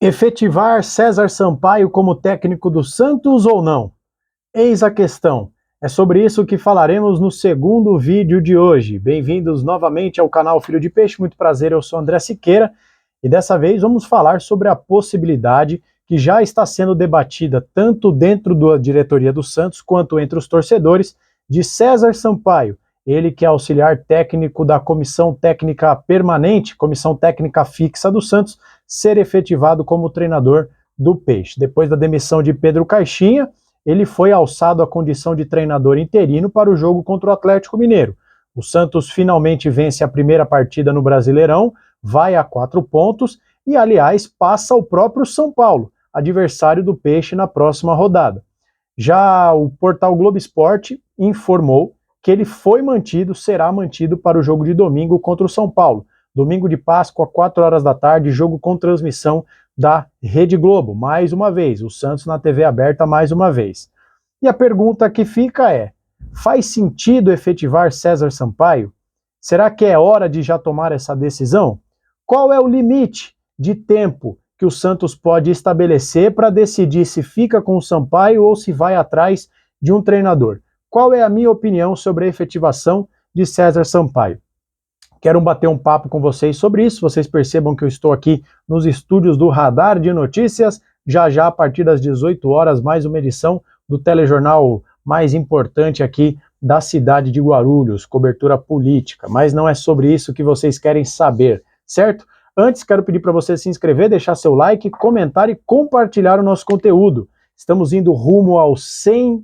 Efetivar César Sampaio como técnico do Santos ou não? Eis a questão. É sobre isso que falaremos no segundo vídeo de hoje. Bem-vindos novamente ao canal Filho de Peixe, muito prazer, eu sou André Siqueira e dessa vez vamos falar sobre a possibilidade que já está sendo debatida tanto dentro da diretoria do Santos quanto entre os torcedores de César Sampaio, ele que é auxiliar técnico da Comissão Técnica Permanente, Comissão Técnica Fixa do Santos, ser efetivado como treinador do Peixe. Depois da demissão de Pedro Caixinha, ele foi alçado à condição de treinador interino para o jogo contra o Atlético Mineiro. O Santos finalmente vence a primeira partida no Brasileirão, vai a 4 pontos e, aliás, passa o próprio São Paulo, adversário do Peixe na próxima rodada. Já o portal Globo Esporte informou que ele foi mantido, será mantido para o jogo de domingo contra o São Paulo. Domingo de Páscoa, 4 horas da tarde, jogo com transmissão da Rede Globo, mais uma vez, o Santos na TV aberta mais uma vez. E a pergunta que fica é, faz sentido efetivar César Sampaio? Será que é hora de já tomar essa decisão? Qual é o limite de tempo que o Santos pode estabelecer para decidir se fica com o Sampaio ou se vai atrás de um treinador? Qual é a minha opinião sobre a efetivação de César Sampaio? Quero bater um papo com vocês sobre isso. Vocês percebam que eu estou aqui nos estúdios do Radar de Notícias. Já a partir das 18 horas, mais uma edição do telejornal mais importante aqui da cidade de Guarulhos, cobertura política. Mas não é sobre isso que vocês querem saber, certo? Antes, quero pedir para você se inscrever, deixar seu like, comentar e compartilhar o nosso conteúdo. Estamos indo rumo aos 100.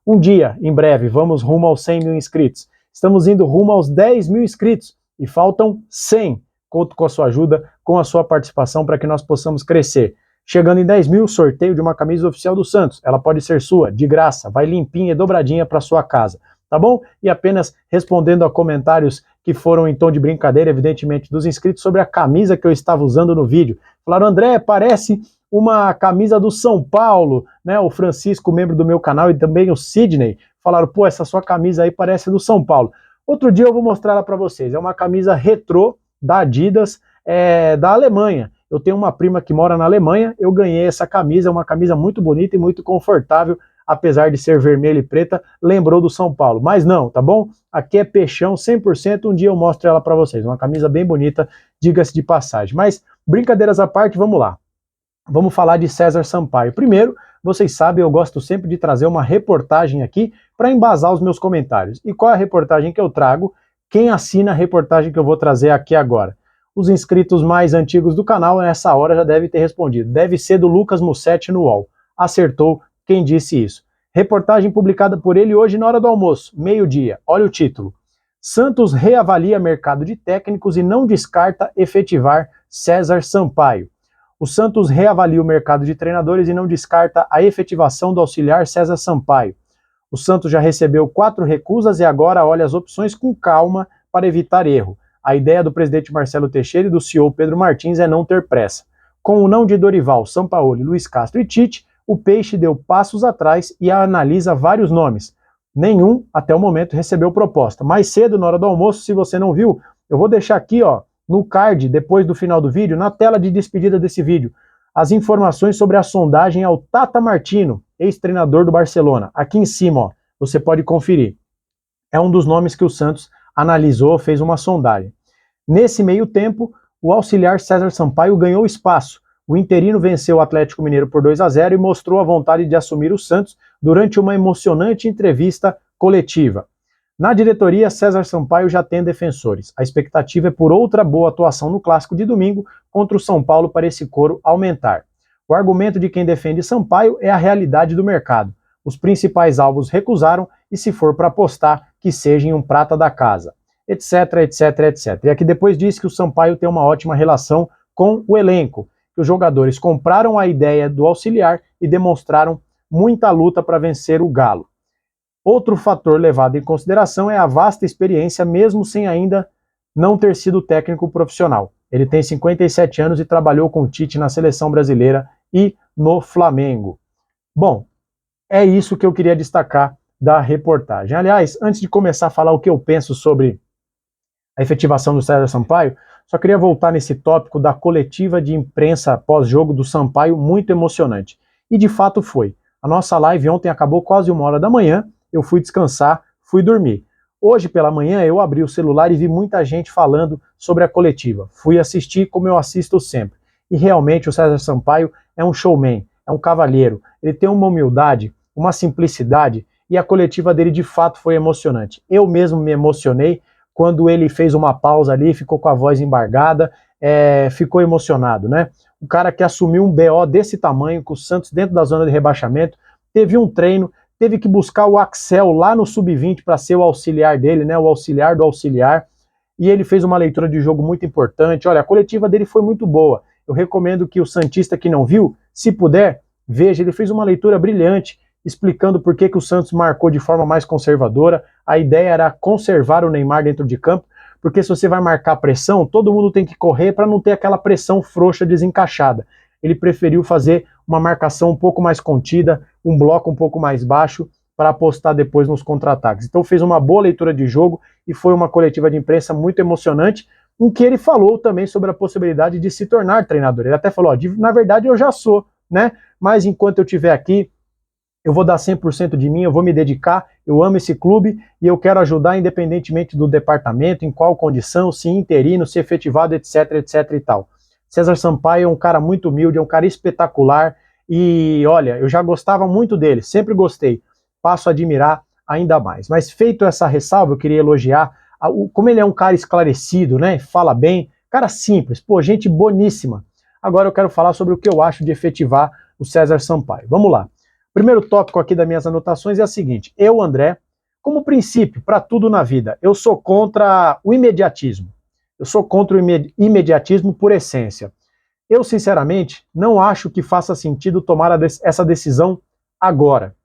Um dia, em breve, vamos rumo aos 100 mil inscritos. Estamos indo rumo aos 10 mil inscritos e faltam 100. Conto com a sua ajuda, com a sua participação para que nós possamos crescer. Chegando em 10 mil, sorteio de uma camisa oficial do Santos. Ela pode ser sua, de graça, vai limpinha e dobradinha para sua casa, tá bom? E apenas respondendo a comentários que foram em tom de brincadeira, evidentemente, dos inscritos sobre a camisa que eu estava usando no vídeo. Falaram, André, parece uma camisa do São Paulo, né? O Francisco, membro do meu canal, e também o Sidney, falaram, pô, essa sua camisa aí parece do São Paulo. Outro dia eu vou mostrar ela para vocês, é uma camisa retrô da Adidas, da Alemanha. Eu tenho uma prima que mora na Alemanha, eu ganhei essa camisa, é uma camisa muito bonita e muito confortável, apesar de ser vermelha e preta, lembrou do São Paulo. Mas não, tá bom? Aqui é peixão 100%, um dia eu mostro ela para vocês. Uma camisa bem bonita, diga-se de passagem. Mas, brincadeiras à parte, vamos lá. Vamos falar de César Sampaio. Primeiro, vocês sabem, eu gosto sempre de trazer uma reportagem aqui para embasar os meus comentários. E qual é a reportagem que eu trago? Quem assina a reportagem que eu vou trazer aqui agora? Os inscritos mais antigos do canal, nessa hora, já devem ter respondido. Deve ser do Lucas Mussetti no UOL. Acertou quem disse isso. Reportagem publicada por ele hoje na hora do almoço, meio-dia. Olha o título. Santos reavalia mercado de técnicos e não descarta efetivar César Sampaio. O Santos reavalia o mercado de treinadores e não descarta a efetivação do auxiliar César Sampaio. O Santos já recebeu 4 recusas e agora olha as opções com calma para evitar erro. A ideia do presidente Marcelo Teixeira e do CEO Pedro Martins é não ter pressa. Com o não de Dorival, Sampaoli, Luiz Castro e Tite, o Peixe deu passos atrás e analisa vários nomes. Nenhum, até o momento, recebeu proposta. Mais cedo, na hora do almoço, se você não viu, eu vou deixar aqui, ó, no card, depois do final do vídeo, na tela de despedida desse vídeo, as informações sobre a sondagem ao Tata Martino, ex-treinador do Barcelona. Aqui em cima, ó, você pode conferir. É um dos nomes que o Santos analisou, fez uma sondagem. Nesse meio tempo, o auxiliar César Sampaio ganhou espaço. O interino venceu o Atlético Mineiro por 2-0 e mostrou a vontade de assumir o Santos durante uma emocionante entrevista coletiva. Na diretoria, César Sampaio já tem defensores. A expectativa é por outra boa atuação no clássico de domingo contra o São Paulo para esse coro aumentar. O argumento de quem defende Sampaio é a realidade do mercado. Os principais alvos recusaram e, se for para apostar, que seja em um prata da casa, etc, etc, etc. E aqui depois diz que o Sampaio tem uma ótima relação com o elenco, que os jogadores compraram a ideia do auxiliar e demonstraram muita luta para vencer o Galo. Outro fator levado em consideração é a vasta experiência, mesmo sem ainda não ter sido técnico profissional. Ele tem 57 anos e trabalhou com o Tite na seleção brasileira e no Flamengo. Bom, é isso que eu queria destacar da reportagem. Aliás, antes de começar a falar o que eu penso sobre a efetivação do César Sampaio, Só queria voltar nesse tópico da coletiva de imprensa pós-jogo do Sampaio, muito emocionante. E de fato foi. A nossa live ontem acabou quase 1h da manhã, eu fui descansar, fui dormir. Hoje pela manhã eu abri o celular e vi muita gente falando sobre a coletiva. Fui assistir como eu assisto sempre. E realmente o César Sampaio é um showman, é um cavalheiro. Ele tem uma humildade, uma simplicidade, e a coletiva dele de fato foi emocionante. Eu mesmo me emocionei quando ele fez uma pausa ali, ficou com a voz embargada, ficou emocionado, né? O cara que assumiu um BO desse tamanho, com o Santos dentro da zona de rebaixamento, teve um treino, teve que buscar o Axel lá no Sub-20 para ser o auxiliar dele, né? O auxiliar do auxiliar, e ele fez uma leitura de jogo muito importante. Olha, a coletiva dele foi muito boa. Eu recomendo que o santista que não viu, se puder, veja, ele fez uma leitura brilhante, explicando por que o Santos marcou de forma mais conservadora. A ideia era conservar o Neymar dentro de campo, porque se você vai marcar pressão, todo mundo tem que correr para não ter aquela pressão frouxa desencaixada. Ele preferiu fazer uma marcação um pouco mais contida, um bloco um pouco mais baixo, para apostar depois nos contra-ataques. Então fez uma boa leitura de jogo e foi uma coletiva de imprensa muito emocionante, em que ele falou também sobre a possibilidade de se tornar treinador. Ele até falou, na verdade eu já sou, né? Mas enquanto eu estiver aqui, eu vou dar 100% de mim, eu vou me dedicar, eu amo esse clube e eu quero ajudar independentemente do departamento, em qual condição, se interino, se efetivado, etc, etc e tal. César Sampaio é um cara muito humilde, é um cara espetacular e, olha, eu já gostava muito dele, sempre gostei, passo a admirar ainda mais. Mas feito essa ressalva, eu queria elogiar como ele é um cara esclarecido, né, fala bem, cara simples, pô, gente boníssima. Agora eu quero falar sobre o que eu acho de efetivar o César Sampaio. Vamos lá. O primeiro tópico aqui das minhas anotações é o seguinte: eu, André, como princípio para tudo na vida, eu sou contra o imediatismo. Eu sou contra o imediatismo por essência. Eu, sinceramente, não acho que faça sentido tomar essa decisão agora.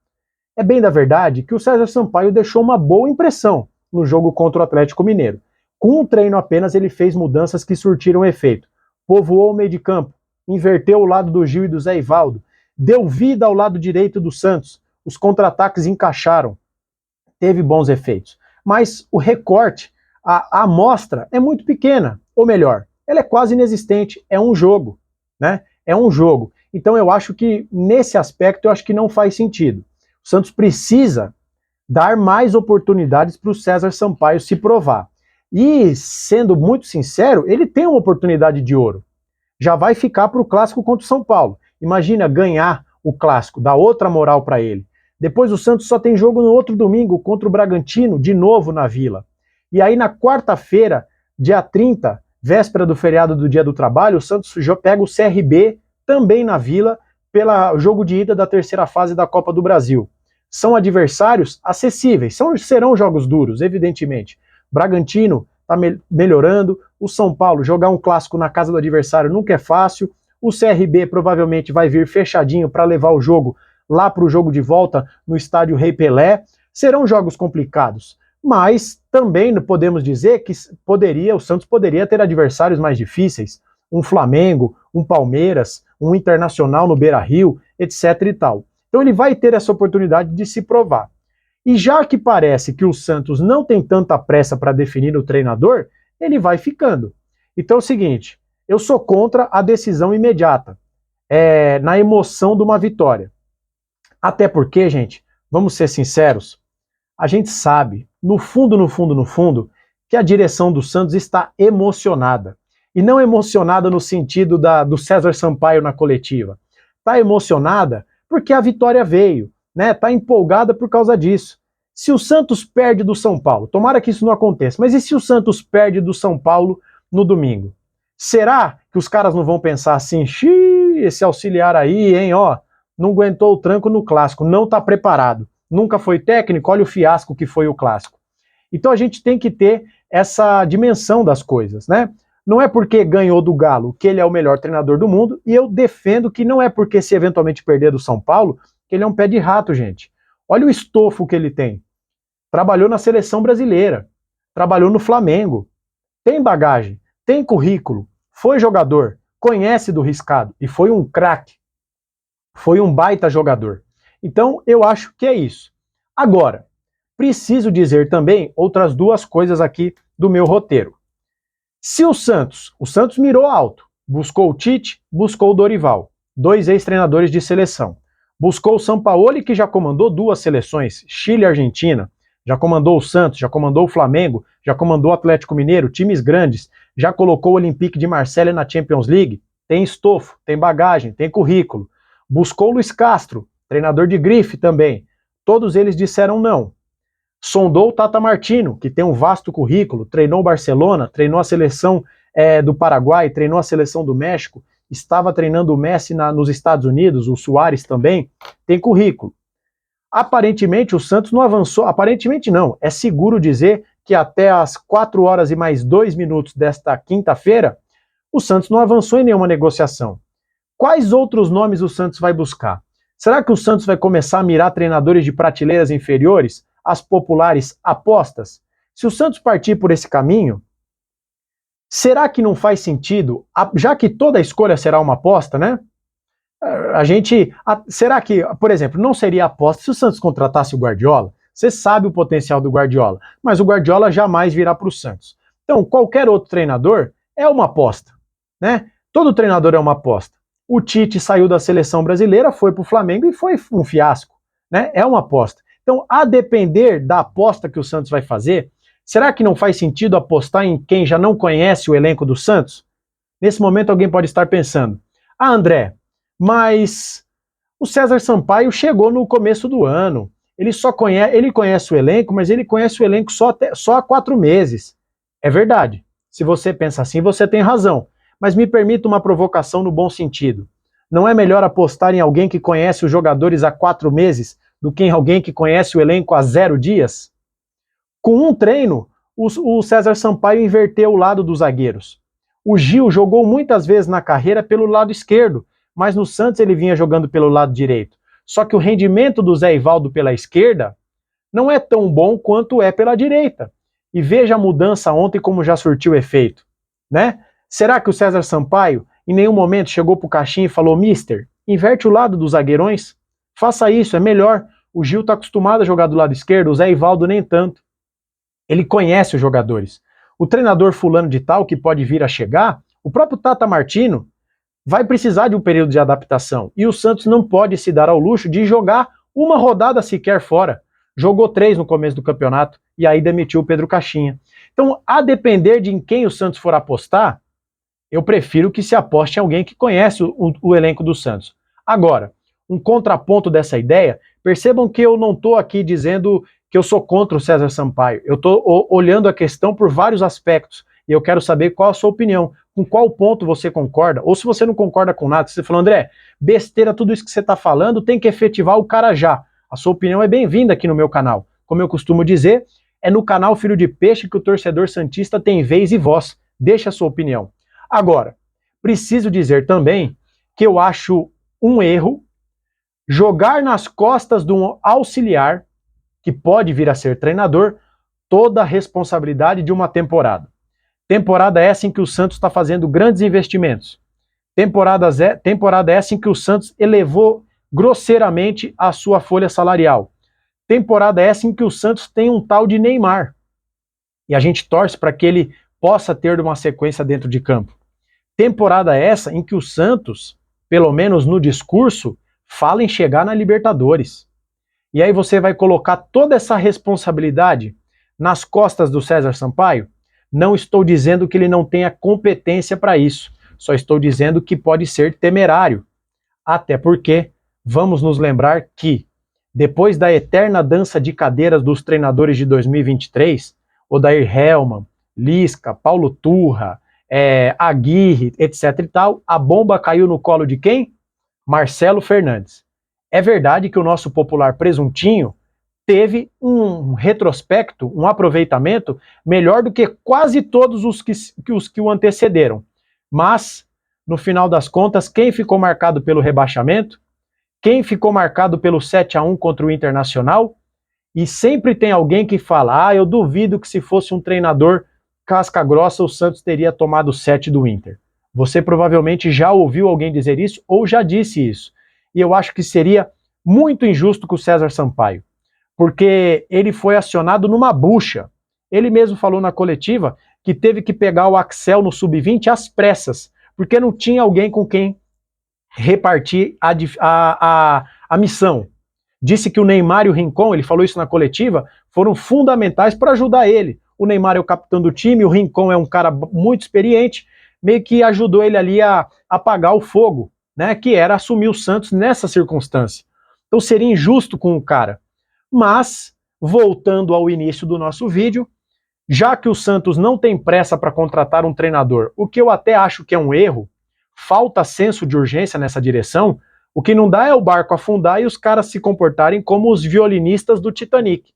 É bem da verdade que o César Sampaio deixou uma boa impressão no jogo contra o Atlético Mineiro. Com um treino apenas, ele fez mudanças que surtiram efeito. Povoou o meio de campo, inverteu o lado do Gil e do Zé Ivaldo, deu vida ao lado direito do Santos, os contra-ataques encaixaram, teve bons efeitos. Mas o recorte, a amostra é muito pequena, ou melhor, ela é quase inexistente, é um jogo, né? É um jogo. Então eu acho que, nesse aspecto, eu acho que não faz sentido. O Santos precisa dar mais oportunidades para o César Sampaio se provar. E, sendo muito sincero, ele tem uma oportunidade de ouro. Já vai ficar para o clássico contra o São Paulo. Imagina ganhar o clássico, dar outra moral para ele. Depois o Santos só tem jogo no outro domingo contra o Bragantino, de novo na Vila. E aí na quarta-feira, dia 30, véspera do feriado do Dia do Trabalho, o Santos pega o CRB também na Vila, pelo jogo de ida da terceira fase da Copa do Brasil. São adversários acessíveis, serão jogos duros, evidentemente. Bragantino está melhorando, o São Paulo jogar um clássico na casa do adversário nunca é fácil, o CRB provavelmente vai vir fechadinho para levar o jogo lá para o jogo de volta no estádio Rei Pelé. Serão jogos complicados, mas também podemos dizer que o Santos poderia ter adversários mais difíceis, um Flamengo, um Palmeiras, um Internacional no Beira-Rio, etc e tal. Então ele vai ter essa oportunidade de se provar. E já que parece que o Santos não tem tanta pressa para definir o treinador, ele vai ficando. Então é o seguinte, eu sou contra a decisão imediata, na emoção de uma vitória. Até porque, gente, vamos ser sinceros, a gente sabe, no fundo, no fundo, no fundo, que a direção do Santos está emocionada. E não emocionada no sentido do César Sampaio na coletiva. Está emocionada porque a vitória veio, né? Está empolgada por causa disso. Se o Santos perde do São Paulo, tomara que isso não aconteça, mas e se o Santos perde do São Paulo no domingo? Será que os caras não vão pensar assim, xiii, esse auxiliar aí, hein, ó, não aguentou o tranco no clássico, não está preparado, nunca foi técnico, olha o fiasco que foi o clássico. Então a gente tem que ter essa dimensão das coisas, né? Não é porque ganhou do Galo que ele é o melhor treinador do mundo, e eu defendo que não é porque se eventualmente perder do São Paulo que ele é um pé de rato, gente. Olha o estofo que ele tem. Trabalhou na seleção brasileira, trabalhou no Flamengo, tem bagagem, tem currículo, foi jogador, conhece do riscado e foi um craque, foi um baita jogador. Então eu acho que é isso. Agora, preciso dizer também outras duas coisas aqui do meu roteiro. Se o Santos mirou alto, buscou o Tite, buscou o Dorival, 2 ex-treinadores de seleção. Buscou o Sampaoli, que já comandou 2 seleções, Chile e Argentina, já comandou o Santos, já comandou o Flamengo, já comandou o Atlético Mineiro, times grandes, já colocou o Olympique de Marseille na Champions League, tem estofo, tem bagagem, tem currículo. Buscou o Luiz Castro, treinador de grife também. Todos eles disseram não. Sondou o Tata Martino, que tem um vasto currículo, treinou o Barcelona, treinou a seleção do Paraguai, treinou a seleção do México, estava treinando o Messi nos Estados Unidos, o Suárez também, tem currículo. Aparentemente o Santos não avançou, aparentemente não, é seguro dizer que até as 4 horas e mais 2 minutos desta quinta-feira, o Santos não avançou em nenhuma negociação. Quais outros nomes o Santos vai buscar? Será que o Santos vai começar a mirar treinadores de prateleiras inferiores, as populares apostas? Se o Santos partir por esse caminho, será que não faz sentido, já que toda escolha será uma aposta, né? Será que, por exemplo, não seria aposta se o Santos contratasse o Guardiola? Você sabe o potencial do Guardiola, mas o Guardiola jamais virá para o Santos. Então, qualquer outro treinador é uma aposta, né? Todo treinador é uma aposta. O Tite saiu da seleção brasileira, foi para o Flamengo e foi um fiasco, né? É uma aposta. Então, a depender da aposta que o Santos vai fazer, será que não faz sentido apostar em quem já não conhece o elenco do Santos? Nesse momento alguém pode estar pensando, André, mas o César Sampaio chegou no começo do ano, ele conhece o elenco, mas ele conhece o elenco só há 4 meses. É verdade, se você pensa assim, você tem razão, mas me permita uma provocação no bom sentido. Não é melhor apostar em alguém que conhece os jogadores há 4 meses do que em alguém que conhece o elenco há 0 dias? Com um treino, o César Sampaio inverteu o lado dos zagueiros. O Gil jogou muitas vezes na carreira pelo lado esquerdo, mas no Santos ele vinha jogando pelo lado direito. Só que o rendimento do Zé Ivaldo pela esquerda não é tão bom quanto é pela direita. E veja a mudança ontem como já surtiu efeito, né? Será que o César Sampaio em nenhum momento chegou pro Caixinha e falou, mister, inverte o lado dos zagueirões? Faça isso, é melhor. O Gil está acostumado a jogar do lado esquerdo, o Zé Ivaldo nem tanto. Ele conhece os jogadores. O treinador fulano de tal que pode vir a chegar, o próprio Tata Martino, vai precisar de um período de adaptação. E o Santos não pode se dar ao luxo de jogar uma rodada sequer fora. Jogou 3 no começo do campeonato e aí demitiu o Pedro Caixinha. Então, a depender de em quem o Santos for apostar, eu prefiro que se aposte em alguém que conhece o elenco do Santos. Agora, um contraponto dessa ideia, percebam que eu não estou aqui dizendo que eu sou contra o César Sampaio. Eu estou olhando a questão por vários aspectos e eu quero saber qual a sua opinião. Com qual ponto você concorda, ou se você não concorda com nada, você falou, André, besteira, tudo isso que você está falando, tem que efetivar o cara já. A sua opinião é bem-vinda aqui no meu canal. Como eu costumo dizer, é no canal Filho de Peixe que o torcedor santista tem vez e voz. Deixa a sua opinião. Agora, preciso dizer também que eu acho um erro jogar nas costas de um auxiliar, que pode vir a ser treinador, toda a responsabilidade de uma temporada. Temporada essa em que o Santos está fazendo grandes investimentos. Temporada essa em que o Santos elevou grosseiramente a sua folha salarial. Temporada essa em que o Santos tem um tal de Neymar. E a gente torce para que ele possa ter uma sequência dentro de campo. Temporada essa em que o Santos, pelo menos no discurso, fala em chegar na Libertadores. E aí você vai colocar toda essa responsabilidade nas costas do César Sampaio? Não estou dizendo que ele não tenha competência para isso, só estou dizendo que pode ser temerário. Até porque, vamos nos lembrar que, depois da eterna dança de cadeiras dos treinadores de 2023, Odair Hellmann, Lisca, Paulo Turra, Aguirre, etc e tal, a bomba caiu no colo de quem? Marcelo Fernandes. É verdade que o nosso popular presuntinho teve um retrospecto, um aproveitamento melhor do que quase todos os que o antecederam. Mas, no final das contas, quem ficou marcado pelo rebaixamento? Quem ficou marcado pelo 7-1 contra o Internacional? E sempre tem alguém que fala, eu duvido que se fosse um treinador casca grossa, o Santos teria tomado 7 do Inter. Você provavelmente já ouviu alguém dizer isso ou já disse isso. E eu acho que seria muito injusto com o César Sampaio, porque ele foi acionado numa bucha. Ele mesmo falou na coletiva que teve que pegar o Axel no sub-20 às pressas, porque não tinha alguém com quem repartir a missão. Disse que o Neymar e o Rincon, ele falou isso na coletiva, foram fundamentais para ajudar ele. O Neymar é o capitão do time, o Rincon é um cara muito experiente, meio que ajudou ele ali a apagar o fogo, né, que era assumir o Santos nessa circunstância. Então seria injusto com o cara. Mas, voltando ao início do nosso vídeo, já que o Santos não tem pressa para contratar um treinador, o que eu até acho que é um erro, falta senso de urgência nessa direção, o que não dá é o barco afundar e os caras se comportarem como os violinistas do Titanic.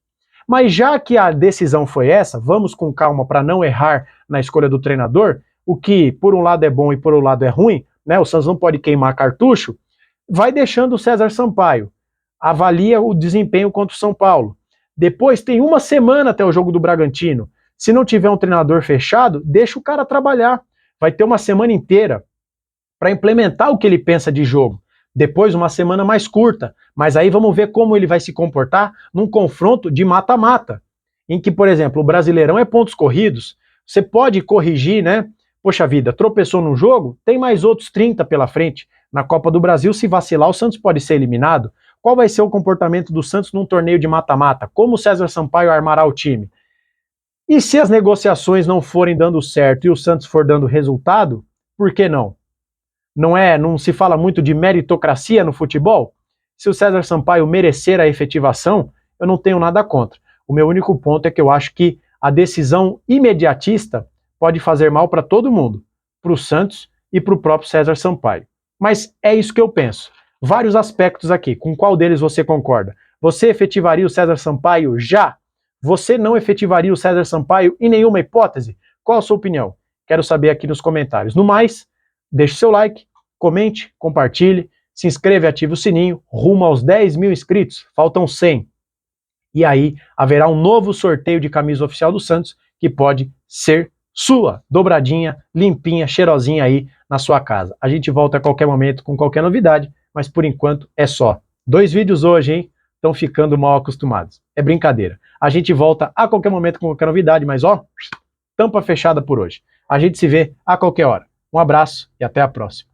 Mas já que a decisão foi essa, vamos com calma para não errar na escolha do treinador, o que por um lado é bom e por outro lado é ruim, né? O Santos não pode queimar cartucho, vai deixando o César Sampaio, avalia o desempenho contra o São Paulo. Depois tem uma semana até o jogo do Bragantino. Se não tiver um treinador fechado, deixa o cara trabalhar. Vai ter uma semana inteira para implementar o que ele pensa de jogo. Depois uma semana mais curta, mas aí vamos ver como ele vai se comportar num confronto de mata-mata, em que, por exemplo, o Brasileirão é pontos corridos, você pode corrigir, né? Poxa vida, tropeçou num jogo, tem mais outros 30 pela frente. Na Copa do Brasil, se vacilar, o Santos pode ser eliminado. Qual vai ser o comportamento do Santos num torneio de mata-mata? Como o César Sampaio armará o time? E se as negociações não forem dando certo e o Santos for dando resultado, por que não? Não se fala muito de meritocracia no futebol? Se o César Sampaio merecer a efetivação, eu não tenho nada contra. O meu único ponto é que eu acho que a decisão imediatista pode fazer mal para todo mundo, para o Santos e para o próprio César Sampaio. Mas é isso que eu penso. Vários aspectos aqui. Com qual deles você concorda? Você efetivaria o César Sampaio já? Você não efetivaria o César Sampaio em nenhuma hipótese? Qual a sua opinião? Quero saber aqui nos comentários. No mais, deixe seu like, comente, compartilhe, se inscreva e ative o sininho, rumo aos 10 mil inscritos, faltam 100. E aí haverá um novo sorteio de camisa oficial do Santos, que pode ser sua, dobradinha, limpinha, cheirosinha aí na sua casa. A gente volta a qualquer momento com qualquer novidade, mas por enquanto é só. 2 vídeos hoje, hein? Estão ficando mal acostumados. É brincadeira. A gente volta a qualquer momento com qualquer novidade, mas ó, tampa fechada por hoje. A gente se vê a qualquer hora. Um abraço e até a próxima.